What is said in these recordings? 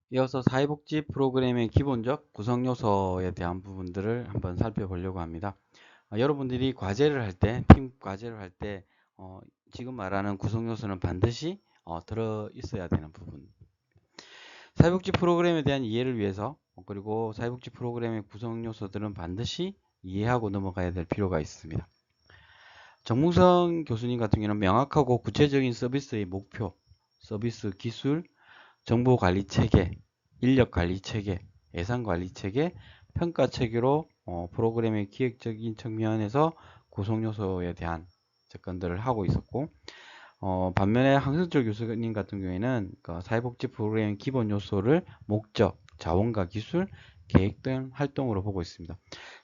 이어서 사회복지 프로그램의 기본적 구성 요소에 대한 부분들을 한번 살펴보려고 합니다. 여러분들이 과제를 할 때, 팀 과제를 할 때, 지금 말하는 구성 요소는 반드시 들어 있어야 되는 부분. 사회복지 프로그램에 대한 이해를 위해서, 그리고 사회복지 프로그램의 구성 요소들은 반드시 이해하고 넘어가야 될 필요가 있습니다. 정무성 교수님 같은 경우는 명확하고 구체적인 서비스의 목표, 서비스 기술, 정보관리체계, 인력관리체계, 예산관리체계, 평가체계로 프로그램의 기획적인 측면에서 구성요소에 대한 접근들을 하고 있었고, 반면에 황승철 교수님 같은 경우에는 그 사회복지 프로그램 기본 요소를 목적, 자원과 기술, 계획 등 활동으로 보고 있습니다.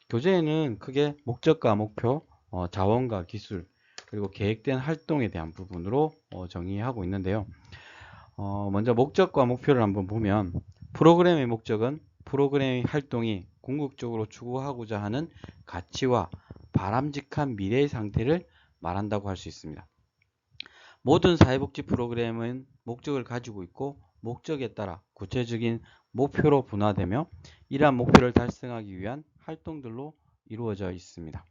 교재에는 크게 목적과 목표, 자원과 기술, 그리고 계획된 활동에 대한 부분으로 정의하고 있는데요. 먼저 목적과 목표를 한번 보면 프로그램의 목적은 프로그램의 활동이 궁극적으로 추구하고자 하는 가치와 바람직한 미래의 상태를 말한다고 할 수 있습니다. 모든 사회복지 프로그램은 목적을 가지고 있고 목적에 따라 구체적인 목표로 분화되며 이러한 목표를 달성하기 위한 활동들로 이루어져 있습니다.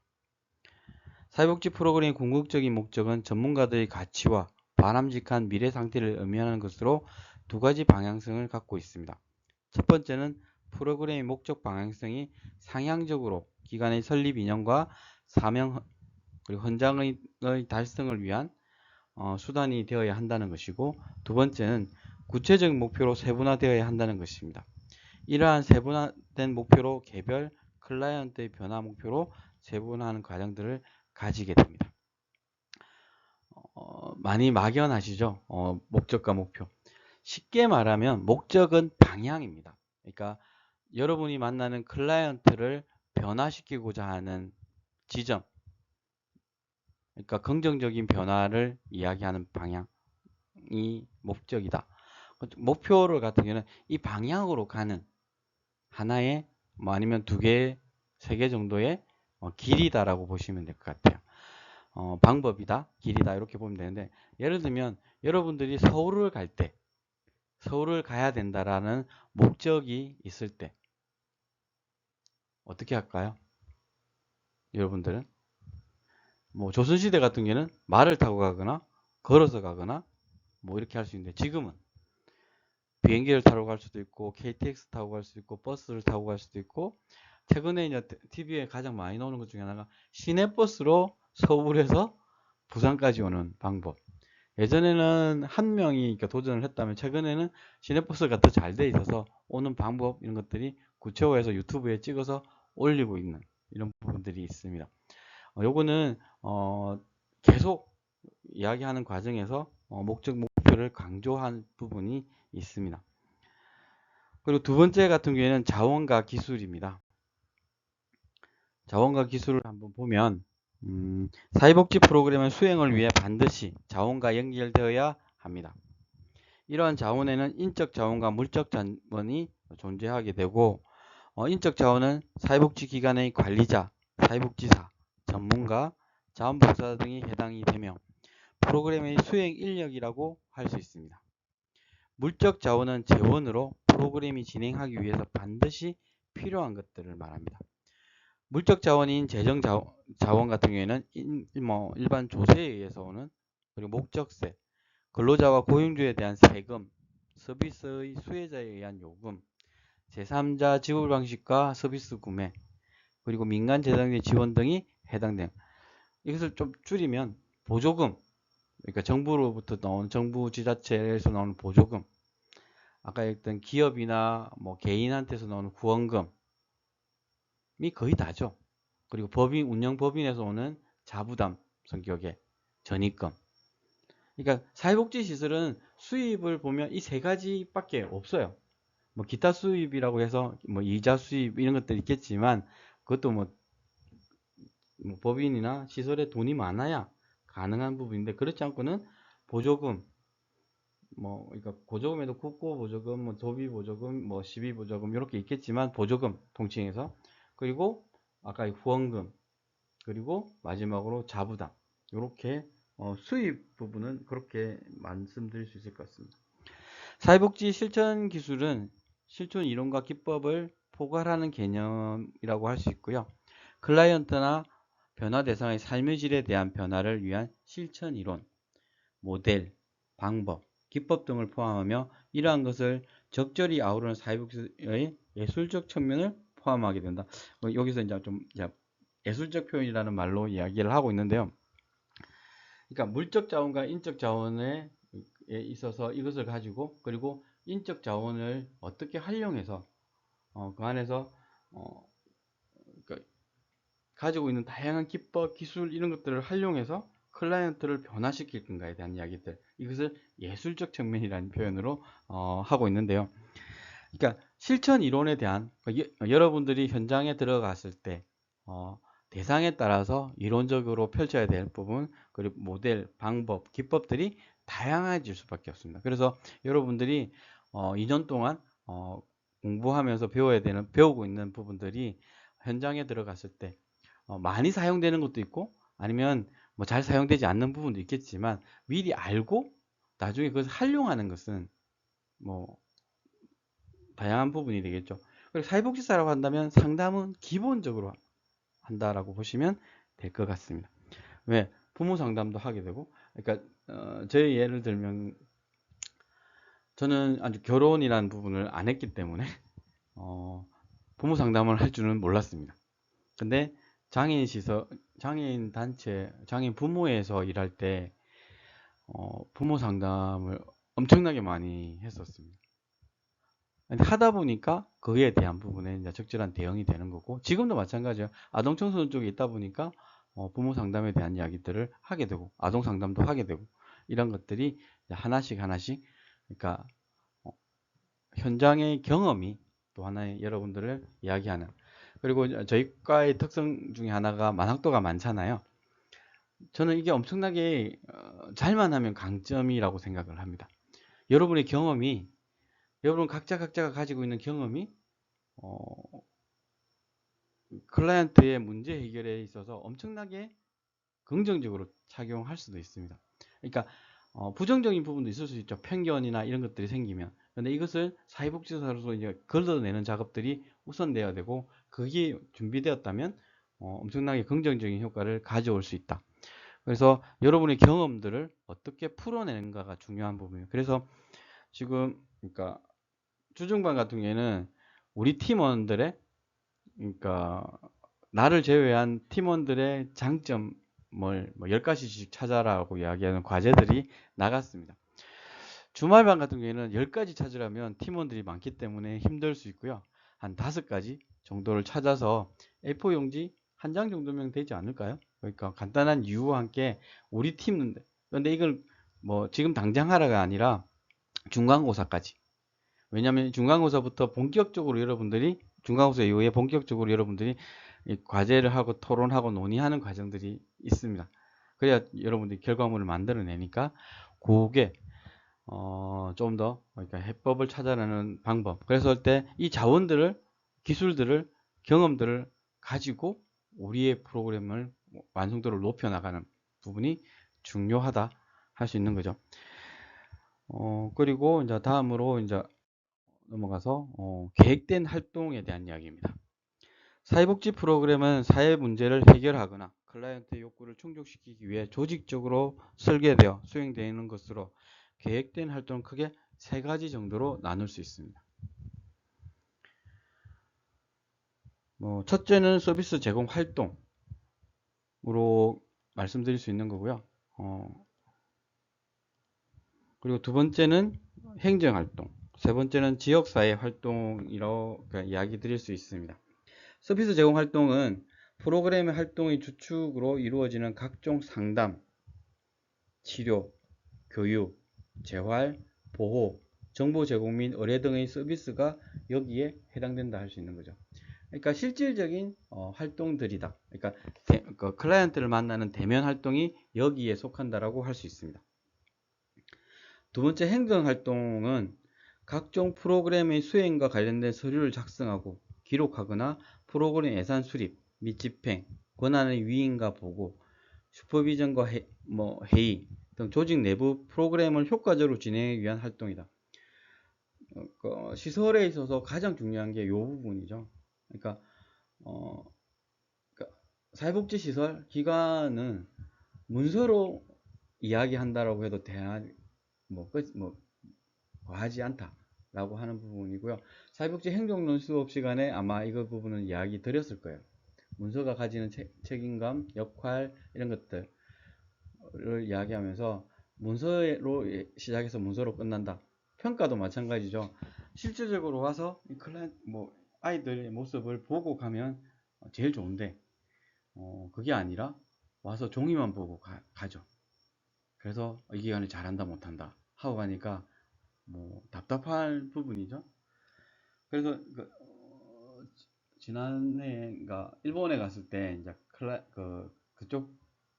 사회복지 프로그램의 궁극적인 목적은 전문가들의 가치와 바람직한 미래 상태를 의미하는 것으로 두 가지 방향성을 갖고 있습니다. 첫 번째는 프로그램의 목적 방향성이 상향적으로 기관의 설립 이념과 사명 그리고 헌장의 달성을 위한 수단이 되어야 한다는 것이고, 두 번째는 구체적인 목표로 세분화되어야 한다는 것입니다. 이러한 세분화된 목표로 개별 클라이언트의 변화 목표로 세분화하는 과정들을 가지게 됩니다. 많이 막연하시죠? 목적과 목표. 쉽게 말하면 목적은 방향입니다. 그러니까 여러분이 만나는 클라이언트를 변화시키고자 하는 지점, 그러니까 긍정적인 변화를 이야기하는 방향이 목적이다. 목표를 같은 경우는 이 방향으로 가는 하나의 아니면 두 개, 세 개 정도의 길이다라고 보시면 될 것 같아요. 방법이다, 길이다 이렇게 보면 되는데, 예를 들면 여러분들이 서울을 가야 된다라는 목적이 있을 때 어떻게 할까요? 여러분들은 뭐 조선시대 같은 경우는 말을 타고 가거나 걸어서 가거나 뭐 이렇게 할 수 있는데, 지금은 비행기를 타고 갈 수도 있고 KTX 타고 갈 수도 있고 버스를 타고 갈 수도 있고, 최근에 이제 TV에 가장 많이 나오는 것 중에 하나가 시내버스로 서울에서 부산까지 오는 방법. 예전에는 한 명이 도전을 했다면 최근에는 시내버스가 더 잘 돼 있어서 오는 방법 이런 것들이 구체화해서 유튜브에 찍어서 올리고 있는 이런 부분들이 있습니다. 요거는 계속 이야기하는 과정에서 목적 목표를 강조한 부분이 있습니다. 그리고 두 번째 같은 경우에는 자원과 기술입니다. 자원과 기술을 한번 보면 사회복지 프로그램의 수행을 위해 반드시 자원과 연결되어야 합니다. 이러한 자원에는 인적 자원과 물적 자원이 존재하게 되고, 인적 자원은 사회복지기관의 관리자, 사회복지사, 전문가, 자원봉사자 등이 해당이 되며 프로그램의 수행 인력이라고 할 수 있습니다. 물적 자원은 재원으로 프로그램이 진행하기 위해서 반드시 필요한 것들을 말합니다. 물적 자원인 재정 자원 같은 경우에는 일반 조세에 의해서 오는, 그리고 목적세, 근로자와 고용주에 대한 세금, 서비스의 수혜자에 의한 요금, 제3자 지불 방식과 서비스 구매, 그리고 민간 재정의 지원 등이 해당돼요. 이것을 좀 줄이면 보조금, 그러니까 정부로부터 나오는, 정부 지자체에서 나오는 보조금, 아까 했던 기업이나 뭐 개인한테서 나오는 구원금이 거의 다죠. 그리고 법인, 운영법인에서 오는 자부담 성격의 전입금. 그러니까 사회복지 시설은 수입을 보면 이 세 가지밖에 없어요. 뭐 기타 수입이라고 해서 뭐 이자 수입 이런 것들이 있겠지만, 그것도 뭐 법인이나 시설에 돈이 많아야 가능한 부분인데, 그렇지 않고는 보조금, 뭐 그러니까 보조금에도 국고 보조금, 뭐 도비 보조금, 뭐 시비 보조금 이렇게 있겠지만, 보조금 통칭해서, 그리고 아까 후원금, 그리고 마지막으로 자부담, 이렇게 수입 부분은 그렇게 말씀드릴 수 있을 것 같습니다. 사회복지 실천 기술은 실존 이론과 기법을 포괄하는 개념이라고 할 수 있고요. 클라이언트나 변화 대상의 삶의 질에 대한 변화를 위한 실천 이론, 모델, 방법, 기법 등을 포함하며 이러한 것을 적절히 아우르는 사회복지의 예술적 측면을 포함하게 된다. 여기서 이제 좀 예술적 표현이라는 말로 이야기를 하고 있는데요. 그러니까 물적 자원과 인적 자원에 있어서 이것을 가지고 그리고 인적 자원을 어떻게 활용해서 그 안에서 그러니까 가지고 있는 다양한 기법, 기술 이런 것들을 활용해서 클라이언트를 변화시킬 건가에 대한 이야기들, 이것을 예술적 측면이라는 표현으로 하고 있는데요. 그러니까 실천 이론에 대한 여러분들이 현장에 들어갔을 때 대상에 따라서 이론적으로 펼쳐야 될 부분, 그리고 모델, 방법, 기법들이 다양해질 수밖에 없습니다. 그래서 여러분들이 2년 동안 공부하면서 배우고 있는 부분들이 현장에 들어갔을 때 많이 사용되는 것도 있고 아니면 뭐 잘 사용되지 않는 부분도 있겠지만 미리 알고 나중에 그것을 활용하는 것은 뭐 다양한 부분이 되겠죠. 그리고 사회복지사라고 한다면 상담은 기본적으로 한다라고 보시면 될 것 같습니다. 왜? 부모 상담도 하게 되고, 그러니까 제 예를 들면 저는 아직 결혼이라는 부분을 안 했기 때문에 부모 상담을 할 줄은 몰랐습니다. 근데 장애인 단체, 장애인 부모회에서 일할 때 부모 상담을 엄청나게 많이 했었습니다. 하다 보니까 그에 대한 부분에 이제 적절한 대응이 되는 거고, 지금도 마찬가지예요. 아동 청소년 쪽에 있다 보니까 부모 상담에 대한 이야기들을 하게 되고, 아동 상담도 하게 되고, 이런 것들이 하나씩 하나씩, 그러니까 현장의 경험이 또 하나의 여러분들을 이야기하는. 그리고 저희 과의 특성 중에 하나가 만학도가 많잖아요. 저는 이게 엄청나게 잘만 하면 강점이라고 생각을 합니다. 여러분의 경험이, 여러분 각자가 가지고 있는 경험이 클라이언트의 문제 해결에 있어서 엄청나게 긍정적으로 작용할 수도 있습니다. 그러니까 부정적인 부분도 있을 수 있죠. 편견이나 이런 것들이 생기면. 근데 이것을 사회복지사로서 이제 걸러내는 작업들이 우선돼야 되고, 그게 준비되었다면 엄청나게 긍정적인 효과를 가져올 수 있다. 그래서 여러분의 경험들을 어떻게 풀어내는가가 중요한 부분이에요. 그래서 지금 그러니까 주중반 같은 경우에는 우리 팀원들의, 그러니까 나를 제외한 팀원들의 장점을 뭐 10가지씩 찾아라고 이야기하는 과제들이 나갔습니다. 주말반 같은 경우에는 10가지 찾으려면 팀원들이 많기 때문에 힘들 수 있고요. 한 5가지 정도를 찾아서 A4 용지 한 장 정도면 되지 않을까요? 그러니까 간단한 이유와 함께 우리 팀은, 근데 이걸 뭐 지금 당장 하라가 아니라 중간고사까지. 왜냐하면 중간고사부터 본격적으로 여러분들이, 중간고사 이후에 본격적으로 여러분들이 과제를 하고 토론하고 논의하는 과정들이 있습니다. 그래야 여러분들이 결과물을 만들어내니까 그게 좀 더, 그러니까 해법을 찾아내는 방법. 그랬을 때 이 자원들을, 기술들을, 경험들을 가지고 우리의 프로그램을 완성도를 높여나가는 부분이 중요하다 할 수 있는 거죠. 그리고 이제 다음으로 이제 넘어가서 계획된 활동에 대한 이야기입니다. 사회복지 프로그램은 사회 문제를 해결하거나 클라이언트의 욕구를 충족시키기 위해 조직적으로 설계되어 수행되는 것으로 계획된 활동은 크게 3가지 정도로 나눌 수 있습니다. 첫째는 서비스 제공 활동으로 말씀드릴 수 있는 거고요. 그리고 두 번째는 행정활동, 세 번째는 지역사회 활동이라고 이야기 드릴 수 있습니다. 서비스 제공 활동은 프로그램의 활동의 주축으로 이루어지는 각종 상담, 치료, 교육, 재활, 보호, 정보 제공 및 의뢰 등의 서비스가 여기에 해당된다 할 수 있는 거죠. 그러니까 실질적인 활동들이다. 그러니까 클라이언트를 만나는 대면 활동이 여기에 속한다라고 할 수 있습니다. 두 번째 행정 활동은 각종 프로그램의 수행과 관련된 서류를 작성하고 기록하거나 프로그램 예산 수립 및 집행, 권한의 위임과 보고, 슈퍼비전과 회의 등 조직 내부 프로그램을 효과적으로 진행하기 위한 활동이다. 시설에 있어서 가장 중요한 게 이 부분이죠. 그러니까, 그러니까 사회복지시설 기관은 문서로 이야기한다라고 해도 뭐 과하지 않다라고 하는 부분이고요. 사회복지 행정론 수업 시간에 아마 이거 부분은 이야기 드렸을 거예요. 문서가 가지는 책임감, 역할 이런 것들을 이야기하면서 문서로 시작해서 문서로 끝난다. 평가도 마찬가지죠. 실질적으로 와서 이 클라이언트 아이들의 모습을 보고 가면 제일 좋은데 그게 아니라 와서 종이만 보고 가죠. 그래서 이 기간에 잘한다 못한다 하고 가니까 답답한 부분이죠. 그래서 지난해가 일본에 갔을 때 이제 그쪽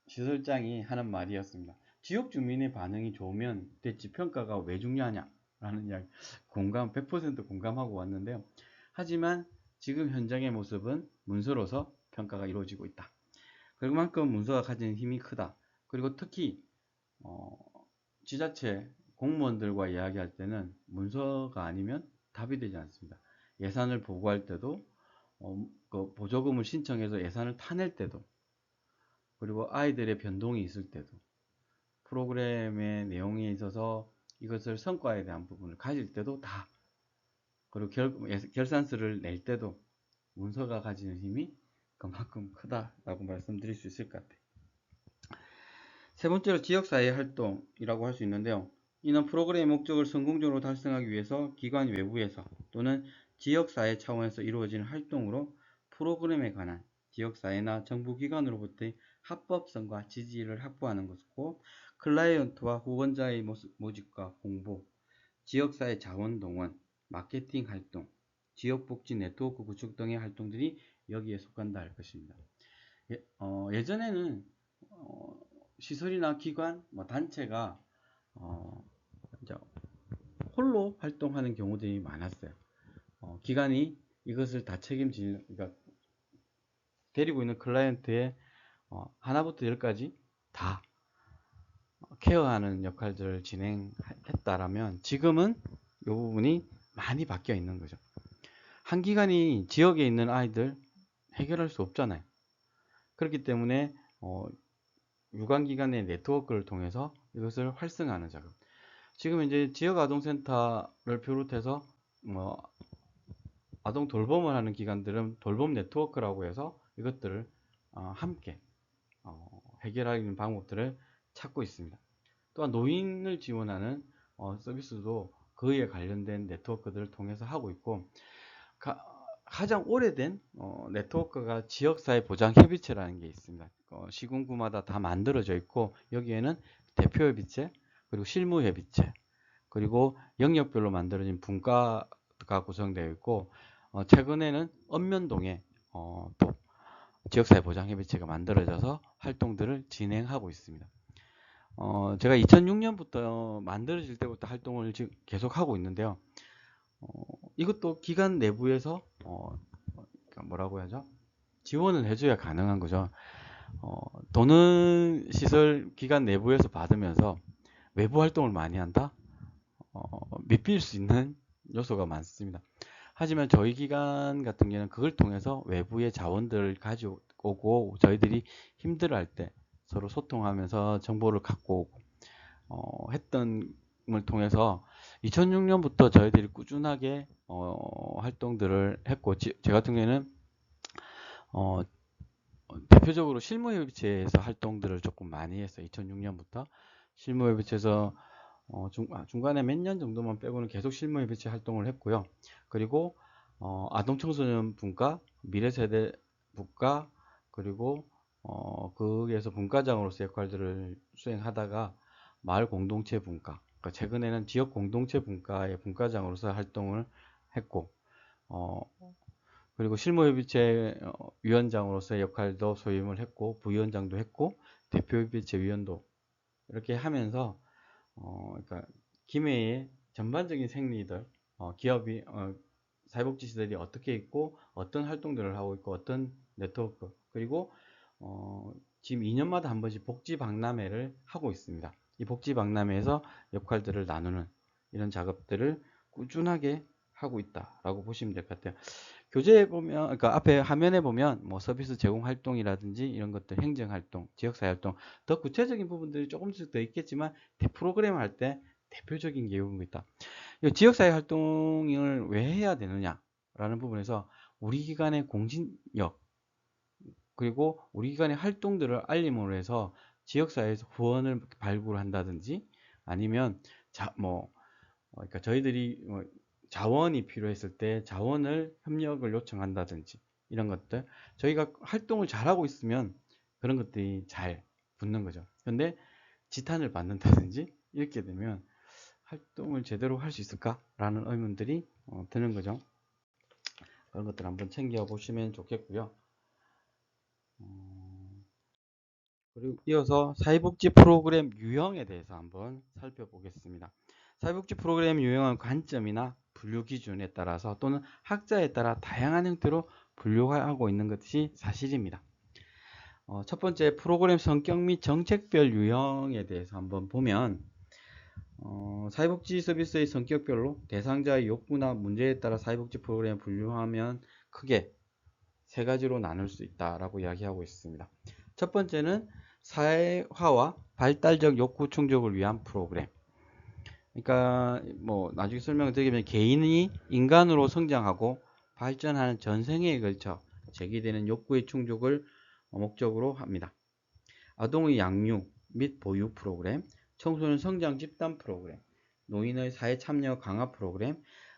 시설장이 하는 말이었습니다. 지역 주민의 반응이 좋으면 됐지 평가가 왜 중요하냐라는 이야기 100% 공감하고 왔는데요. 하지만 지금 현장의 모습은 문서로서 평가가 이루어지고 있다. 그만큼 문서가 가지는 힘이 크다. 그리고 특히 지자체 공무원들과 이야기할 때는 문서가 아니면 답이 되지 않습니다. 예산을 보고할 때도 그 보조금을 신청해서 예산을 타낼 때도 그리고 아이들의 변동이 있을 때도 프로그램의 내용에 있어서 이것을 성과에 대한 부분을 가질 때도 다 그리고 결산서를 낼 때도 문서가 가지는 힘이 그만큼 크다라고 말씀드릴 수 있을 것 같아요. 세 번째로 지역사회 활동이라고 할 수 있는데요. 이는 프로그램의 목적을 성공적으로 달성하기 위해서 기관 외부에서 또는 지역사회 차원에서 이루어지는 활동으로 프로그램에 관한 지역사회나 정부기관으로부터의 합법성과 지지를 확보하는 것이고 클라이언트와 후원자의 모집과 공보, 지역사회 자원 동원, 마케팅 활동, 지역복지 네트워크 구축 등의 활동들이 여기에 속한다 할 것입니다. 예전에는 시설이나 기관, 단체가 이제 홀로 활동하는 경우들이 많았어요. 기관이 이것을 다 그러니까 데리고 있는 클라이언트의 하나부터 열까지 다 케어하는 역할들을 진행했다라면 지금은 이 부분이 많이 바뀌어 있는 거죠. 한 기관이 지역에 있는 아이들 해결할 수 없잖아요. 그렇기 때문에 유관기관의 네트워크를 통해서 이것을 활성화하는 작업. 지금 이제 지역 아동센터를 비롯해서 아동 돌봄을 하는 기관들은 돌봄 네트워크라고 해서 이것들을 함께 해결하는 방법들을 찾고 있습니다. 또한 노인을 지원하는 서비스도 그에 관련된 네트워크들을 통해서 하고 있고 가장 오래된 네트워크가 지역사회 보장협의체라는 게 있습니다. 시군구마다 다 만들어져 있고 여기에는 대표협의체 그리고 실무협의체 그리고 영역별로 만들어진 분과가 구성되어 있고 최근에는 읍면동에 또 지역사회 보장협의체가 만들어져서 활동들을 진행하고 있습니다. 제가 2006년부터 만들어질 때부터 활동을 지금 계속하고 있는데요. 이것도 기관 내부에서 그러니까 뭐라고 해야죠? 지원을 해줘야 가능한 거죠. 돈은 시설 기관 내부에서 받으면서 외부 활동을 많이 한다? 미필 수 있는 요소가 많습니다. 하지만 저희 기관 같은 경우는 그걸 통해서 외부의 자원들을 가져오고 저희들이 힘들어할 때 서로 소통하면서 정보를 갖고 오고 했던 걸 통해서 2006년부터 저희들이 꾸준하게 활동들을 했고 제 같은 경우에는 대표적으로 실무협의체에서 활동들을 조금 많이 했어요. 2006년부터 실무협의체에서 중간에 몇 년 정도만 빼고는 계속 실무협의체 활동을 했고요. 그리고 아동청소년 분과 미래세대 분과 그리고 거기에서 분과장으로서 역할들을 수행하다가 마을 공동체 분과 그러니까 최근에는 지역 공동체 분과의 분과장으로서 활동을 했고 그리고 실무협의체 위원장으로서의 역할도 소임을 했고 부위원장도 했고 대표협의체 위원도 이렇게 하면서 그러니까 김해의 전반적인 생리들 기업이 사회복지시설이 어떻게 있고 어떤 활동들을 하고 있고 어떤 네트워크 그리고 지금 2년마다 한 번씩 복지박람회를 하고 있습니다. 이 복지박람회에서 역할들을 나누는 이런 작업들을 꾸준하게 하고 있다라고 보시면 될 것 같아요. 교재에 보면, 그러니까 앞에 화면에 보면 뭐 서비스 제공 활동이라든지 이런 것들, 행정 활동, 지역사회 활동, 더 구체적인 부분들이 조금씩 더 있겠지만 프로그램 할 때 대표적인 게 이런 거 있다. 이 지역사회 활동을 왜 해야 되느냐라는 부분에서 우리 기관의 공신력 그리고 우리 기관의 활동들을 알림으로 해서 지역사회에서 후원을 발굴한다든지 아니면 그러니까 저희들이 자원이 필요했을 때 자원을 협력을 요청한다든지 이런 것들 저희가 활동을 잘하고 있으면 그런 것들이 잘 붙는 거죠. 근데 지탄을 받는다든지 이렇게 되면 활동을 제대로 할 수 있을까라는 의문들이 드는 거죠. 그런 것들 한번 챙겨 보시면 좋겠고요. 그리고 이어서 사회복지 프로그램 유형에 대해서 한번 살펴보겠습니다. 사회복지 프로그램 유형은 관점이나 분류 기준에 따라서 또는 학자에 따라 다양한 형태로 분류하고 있는 것이 사실입니다. 첫 번째 프로그램 성격 및 정책별 유형에 대해서 한번 보면 사회복지 서비스의 성격별로 대상자의 욕구나 문제에 따라 사회복지 프로그램을 분류하면 크게 세 가지로 나눌 수 있다라고 이야기하고 있습니다. 첫 번째는 사회화와 발달적 욕구 충족을 위한 프로그램. 그러니까 뭐 나중에 설명을 드리면 개인이 인간으로 성장하고 발전하는 전생에 걸쳐 제기되는 욕구의 충족을 목적으로 합니다. 아동의 양육 및 보육 프로그램, 청소년 성장 집단 프로그램, 노인의 사회 참여 강화 프로그램,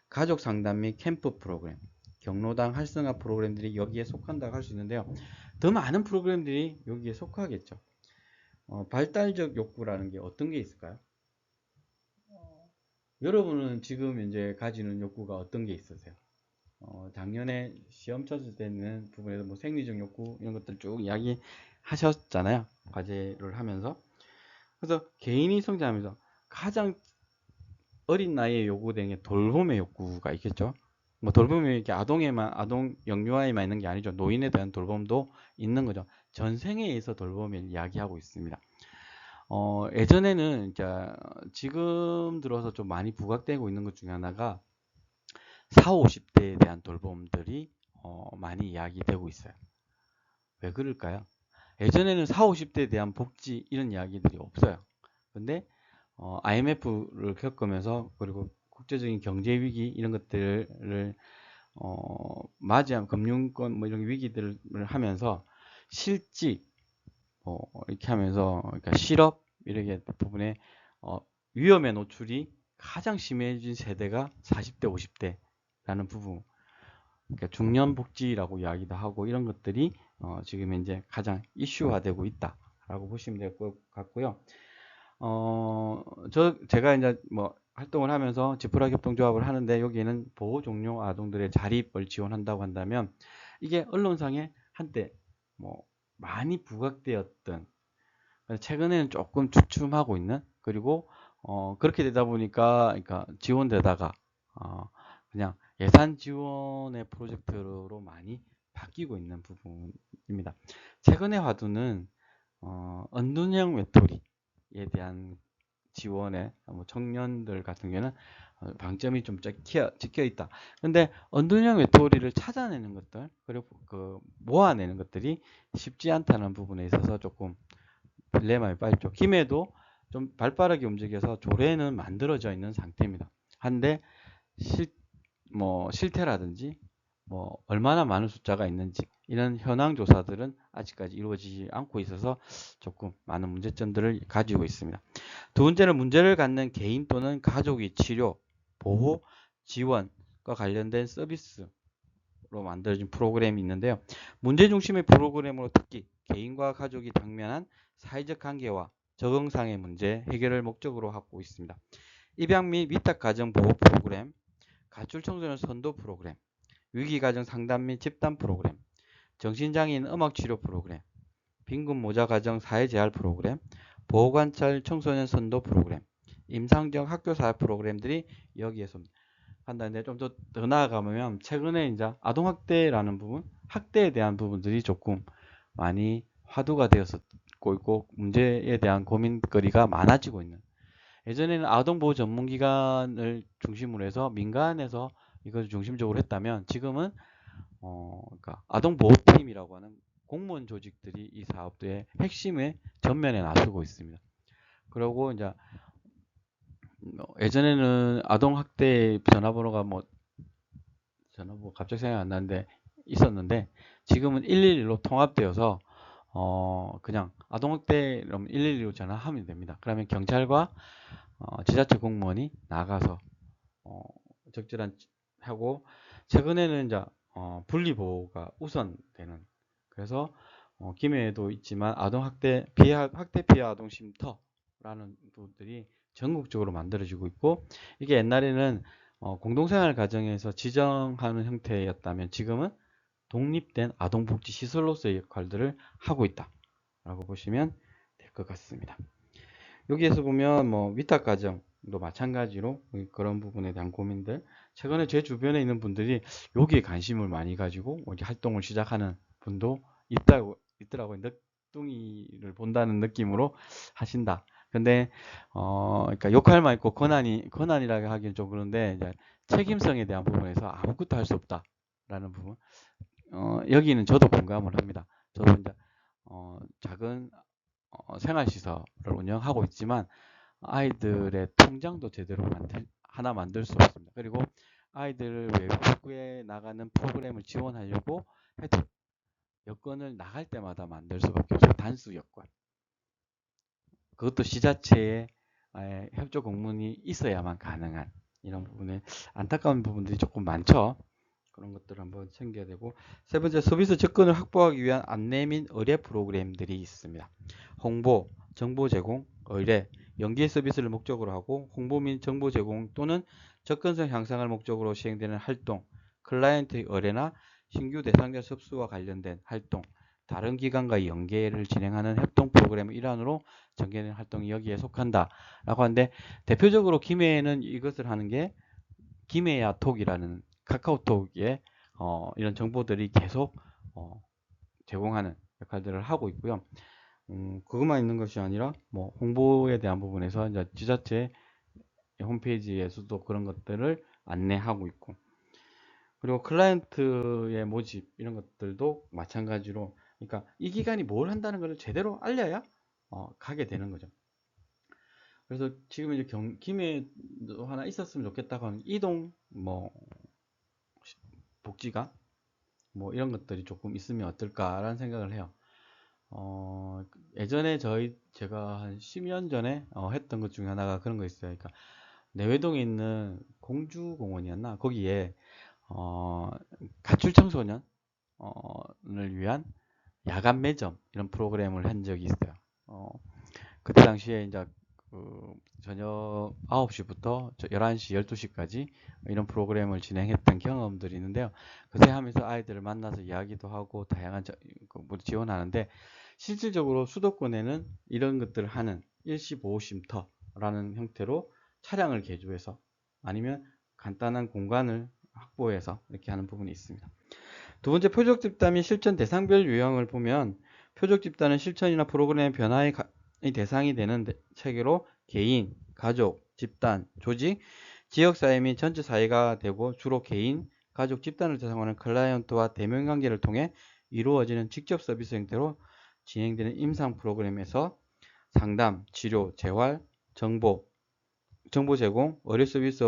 가족 상담 및 캠프 프로그램, 경로당 활성화 프로그램들이 여기에 속한다고 할 수 있는데요. 더 많은 프로그램들이 여기에 속하겠죠. 발달적 욕구라는 게 어떤 게 있을까요? 여러분은 지금 이제 가지는 욕구가 어떤 게 있으세요? 작년에 시험 쳤을 때는 부분에서 뭐 생리적 욕구 이런 것들 쭉 이야기 하셨잖아요. 과제를 하면서. 그래서 개인이 성장하면서 가장 어린 나이에 요구되는 게 돌봄의 욕구가 있겠죠. 뭐 돌봄이 이렇게 아동 영유아에만 있는 게 아니죠. 노인에 대한 돌봄도 있는 거죠. 전생에 의해서 돌봄을 이야기하고 있습니다. 예전에는 지금 들어서 좀 많이 부각되고 있는 것 중에 하나가 40, 50대에 대한 돌봄들이 많이 이야기되고 있어요. 왜 그럴까요? 예전에는 40, 50대에 대한 복지 이런 이야기들이 없어요. 근데 IMF를 겪으면서 그리고 국제적인 경제 위기 이런 것들을 맞이한 금융권 뭐 이런 위기들을 하면서 실직 이렇게 하면서 그러니까 실업 이렇게 부분에 위험의 노출이 가장 심해진 세대가 40대, 50대라는 부분. 그러니까 중년 복지라고 이야기도 하고 이런 것들이 지금 이제 가장 이슈화되고 있다라고 보시면 될 것 같고요. 제가 이제 뭐 활동을 하면서 지푸라 협동조합을 하는데 여기에는 보호 종료 아동들의 자립을 지원한다고 한다면 이게 언론상에 한때 뭐 많이 부각되었던 최근에는 조금 주춤하고 있는 그리고 그렇게 되다 보니까 그러니까 지원되다가 그냥 예산 지원의 프로젝트로 많이 바뀌고 있는 부분입니다. 최근의 화두는 은둔형 외톨이에 대한 지원에 청년들 같은 경우는 방점이 좀 찍혀 있다. 근데 은둔형 외톨이를 찾아내는 것들 그리고 그 모아내는 것들이 쉽지 않다는 부분에 있어서 조금 딜레마에 빠졌죠. 김해도 좀 발빠르게 움직여서 조례는 만들어져 있는 상태입니다. 한데 실태라든지 뭐 얼마나 많은 숫자가 있는지 이런 현황 조사들은 아직까지 이루어지지 않고 있어서 조금 많은 문제점들을 가지고 있습니다. 두 번째는 문제를 갖는 개인 또는 가족의 치료, 보호, 지원과 관련된 서비스로 만들어진 프로그램이 있는데요. 문제 중심의 프로그램으로 특히 개인과 가족이 당면한 사회적 관계와 적응상의 문제 해결을 목적으로 하고 있습니다. 입양 및 위탁 가정 보호 프로그램, 가출 청소년 선도 프로그램, 위기가정 상담 및 집단 프로그램, 정신장애인 음악치료 프로그램, 빈곤 모자 가정 사회재활 프로그램, 보호관찰 청소년 선도 프로그램, 임상적 학교사회 프로그램들이 여기에서 한다는데 좀 더 나아가면 최근에 이제 아동학대라는 부분, 학대에 대한 부분들이 조금 많이 화두가 되었고 있고 문제에 대한 고민거리가 많아지고 있는 예전에는 아동보호 전문기관을 중심으로 해서 민간에서 이것을 중심적으로 했다면 지금은 그러니까 아동보호팀이라고 하는 공무원 조직들이 이 사업의 핵심의 전면에 나서고 있습니다. 그리고 이제 예전에는 아동학대 전화번호가 전화번호 갑자기 생각이 안 나는데 있었는데 지금은 111로 통합되어서 그냥 아동학대 112로 전화하면 됩니다. 그러면 경찰과 지자체 공무원이 나가서 적절한 하고 최근에는 이제 분리보호가 우선되는 그래서 김해에도 있지만 아동학대 학대 피해 아동 쉼터라는 부분들이 전국적으로 만들어지고 있고 이게 옛날에는 공동생활 가정에서 지정하는 형태였다면 지금은 독립된 아동복지 시설로서의 역할들을 하고 있다라고 보시면 될 것 같습니다. 여기에서 보면 위탁가정도 마찬가지로 그런 부분에 대한 고민들 최근에 제 주변에 있는 분들이 여기에 관심을 많이 가지고 이렇게 활동을 시작하는 분도 있더라고요. 늑둥이를 본다는 느낌으로 하신다. 근데 그러니까 역할만 있고 권한이라고 하기는 좀 그런데 이제 책임성에 대한 부분에서 아무것도 할 수 없다라는 부분. 여기는 저도 공감을 합니다. 저도 이제 작은 생활시설을 운영하고 있지만 아이들의 통장도 제대로 하나 만들 수 없습니다. 그리고 아이들을 외국에 나가는 프로그램을 지원하려고 해도 여권을 나갈 때마다 만들 수밖에 없어요. 단수 여권. 그것도 시자체에 협조 공문이 있어야만 가능한 이런 부분에 안타까운 부분들이 조금 많죠. 그런 것들을 한번 챙겨야 되고 세 번째 서비스 접근을 확보하기 위한 안내 및 의뢰 프로그램들이 있습니다. 홍보, 정보 제공, 의뢰, 연계 서비스를 목적으로 하고 홍보 및 정보 제공 또는 접근성 향상을 목적으로 시행되는 활동, 클라이언트 의뢰나 신규 대상자 접수와 관련된 활동, 다른 기관과의 연계를 진행하는 협동 프로그램의 일환으로 전개되는 활동이 여기에 속한다 라고 하는데 대표적으로 김해에는 이것을 하는 게 김해야톡이라는 카카오톡에 이런 정보들이 계속 제공하는 역할들을 하고 있고요. 그것만 있는 것이 아니라 홍보에 대한 부분에서 이제 지자체 홈페이지에서도 그런 것들을 안내하고 있고 그리고 클라이언트의 모집 이런 것들도 마찬가지로 그러니까 이 기관이 뭘 한다는 것을 제대로 알려야 가게 되는 거죠. 그래서 지금 이제 김해도 하나 있었으면 좋겠다고 하는 이동 복지가 이런 것들이 조금 있으면 어떨까라는 생각을 해요. 예전에 제가 한 10년 전에 했던 것 중에 하나가 그런 거 있어요. 그러니까 내외동에 있는 공주공원이었나? 거기에 가출 청소년을 위한 야간 매점 이런 프로그램을 한 적이 있어요. 그때 당시에 이제 저녁 9시부터 11시, 12시까지 이런 프로그램을 진행했던 경험들이 있는데요. 그때 하면서 아이들을 만나서 이야기도 하고 다양한 지원하는데 실질적으로 수도권에는 이런 것들을 하는 일시 보호 쉼터라는 형태로 차량을 개조해서 아니면 간단한 공간을 확보해서 이렇게 하는 부분이 있습니다. 두 번째 표적 집단 및 실천 대상별 유형을 보면 표적 집단은 실천이나 프로그램의 변화의 대상이 되는 체계로 개인, 가족, 집단, 조직, 지역사회 및 전체 사회가 되고 주로 개인, 가족, 집단을 대상으로 하는 클라이언트와 대면관계를 통해 이루어지는 직접 서비스 형태로 진행되는 임상 프로그램에서 상담, 치료, 재활, 정보 제공, 의료 서비스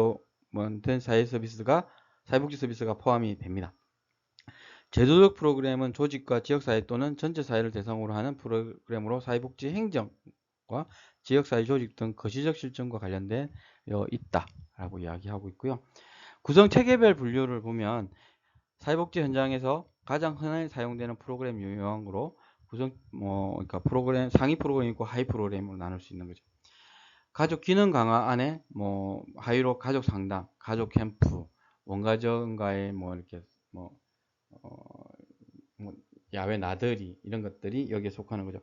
등 사회복지 서비스가 포함이 됩니다. 제도적 프로그램은 조직과 지역사회 또는 전체 사회를 대상으로 하는 프로그램으로 사회복지 행정과 지역사회 조직 등 거시적 실천과 관련되어 있다라고 이야기하고 있고요. 구성 체계별 분류를 보면 사회복지 현장에서 가장 흔히 사용되는 프로그램 유형으로 그러니까 상위 프로그램이 있고 하위 프로그램으로 나눌 수 있는 거죠. 가족 기능 강화 안에 하위로 가족 상담, 가족 캠프, 원가정과의 이렇게 야외 나들이 이런 것들이 여기에 속하는 거죠.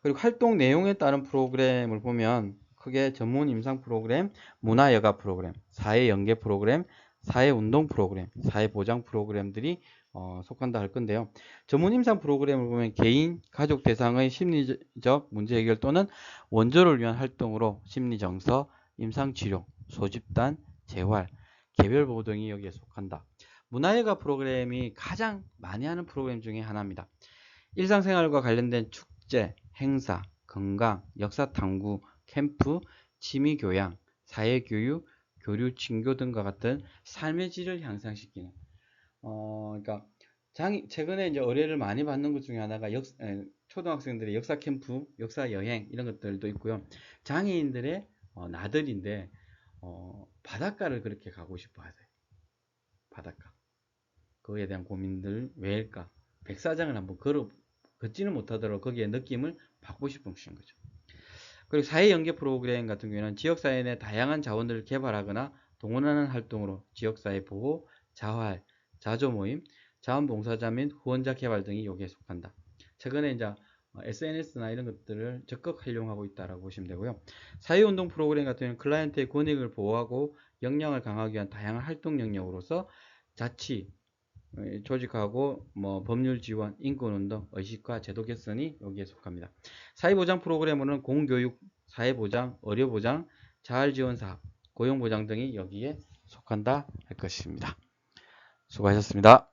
그리고 활동 내용에 따른 프로그램을 보면 크게 전문 임상 프로그램, 문화여가 프로그램, 사회 연계 프로그램, 사회 운동 프로그램, 사회 보장 프로그램들이 속한다 할 건데요. 전문 임상 프로그램을 보면 개인, 가족 대상의 심리적 문제 해결 또는 원조를 위한 활동으로 심리 정서, 임상치료, 소집단, 재활, 개별보호 등이 여기에 속한다. 문화예가 프로그램이 가장 많이 하는 프로그램 중에 하나입니다. 일상생활과 관련된 축제, 행사, 건강, 역사탐구, 캠프, 취미교양, 사회교육, 교류, 친교 등과 같은 삶의 질을 향상시키는 그러니까 최근에 이제 의뢰를 많이 받는 것 중에 하나가 초등학생들의 역사 캠프, 역사 여행 이런 것들도 있고요. 장애인들의 나들인데 바닷가를 그렇게 가고 싶어 하세요. 바닷가. 그거에 대한 고민들 왜일까? 백사장을 한번 걷지는 못하더라도 거기에 느낌을 받고 싶은 거죠. 그리고 사회연계 프로그램 같은 경우에는 지역사회 내 다양한 자원들을 개발하거나 동원하는 활동으로 지역사회 보호, 자활, 자조모임, 자원봉사자 및 후원자 개발 등이 여기에 속한다. 최근에 이제 SNS나 이런 것들을 적극 활용하고 있다고 보시면 되고요. 사회운동 프로그램 같은 경우는 클라이언트의 권익을 보호하고 역량을 강화하기 위한 다양한 활동 영역으로서 자치, 조직하고 법률 지원, 인권운동, 의식화, 제도 개선이 여기에 속합니다. 사회보장 프로그램으로는 공교육, 사회보장, 의료보장, 자활지원사업, 고용보장 등이 여기에 속한다 할 것입니다. 수고하셨습니다.